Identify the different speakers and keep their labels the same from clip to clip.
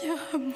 Speaker 1: Viens à moi.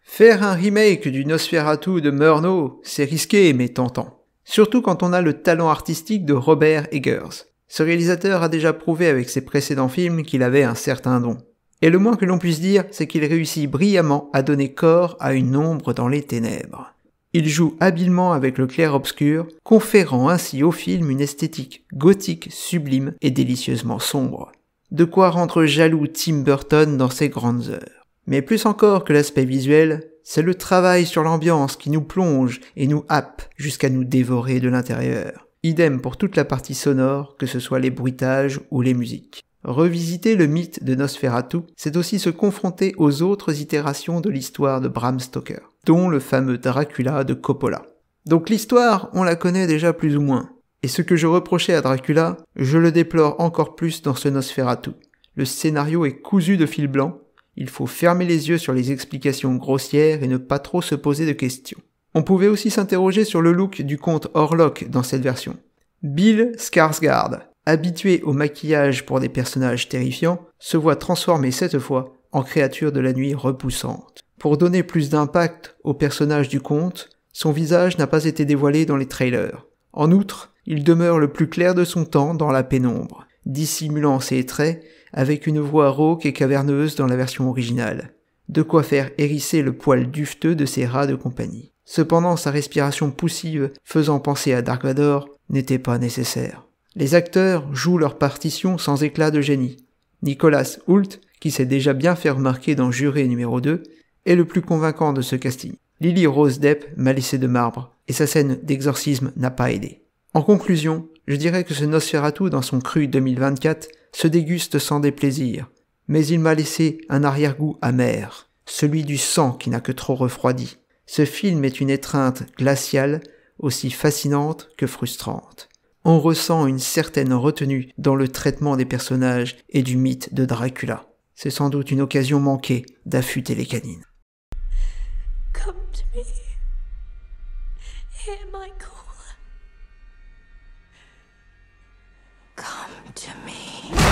Speaker 2: Faire un remake du Nosferatu de Murnau, c'est risqué mais tentant. Surtout quand on a le talent artistique de Robert Eggers. Ce réalisateur a déjà prouvé avec ses précédents films qu'il avait un certain don. Et le moins que l'on puisse dire, c'est qu'il réussit brillamment à donner corps à une ombre dans les ténèbres. Il joue habilement avec le clair-obscur, conférant ainsi au film une esthétique gothique sublime et délicieusement sombre. De quoi rendre jaloux Tim Burton dans ses grandes heures. Mais plus encore que l'aspect visuel, c'est le travail sur l'ambiance qui nous plonge et nous happe jusqu'à nous dévorer de l'intérieur. Idem pour toute la partie sonore, que ce soit les bruitages ou les musiques. Revisiter le mythe de Nosferatu, c'est aussi se confronter aux autres itérations de l'histoire de Bram Stoker, dont le fameux Dracula de Coppola. Donc l'histoire, on la connaît déjà plus ou moins. Et ce que je reprochais à Dracula, je le déplore encore plus dans ce Nosferatu. Le scénario est cousu de fil blanc. Il faut fermer les yeux sur les explications grossières et ne pas trop se poser de questions. On pouvait aussi s'interroger sur le look du comte Orlok dans cette version. Bill Skarsgård, habitué au maquillage pour des personnages terrifiants, se voit transformé cette fois en créature de la nuit repoussante. Pour donner plus d'impact au personnage du comte, son visage n'a pas été dévoilé dans les trailers. En outre, il demeure le plus clair de son temps dans la pénombre, dissimulant ses traits avec une voix rauque et caverneuse dans la version originale. De quoi faire hérisser le poil dufteux de ses rats de compagnie. Cependant, sa respiration poussive, faisant penser à Dark Vador, n'était pas nécessaire. Les acteurs jouent leur partition sans éclat de génie. Nicolas Hoult, qui s'est déjà bien fait remarquer dans Juré numéro 2, est le plus convaincant de ce casting. Lily Rose Depp m'a laissé de marbre, et sa scène d'exorcisme n'a pas aidé. En conclusion, je dirais que ce Nosferatu dans son cru 2024 se déguste sans déplaisir, mais il m'a laissé un arrière-goût amer, celui du sang qui n'a que trop refroidi. Ce film est une étreinte glaciale, aussi fascinante que frustrante. On ressent une certaine retenue dans le traitement des personnages et du mythe de Dracula. C'est sans doute une occasion manquée d'affûter les canines.
Speaker 1: Come to me. Hear my call. Come to me.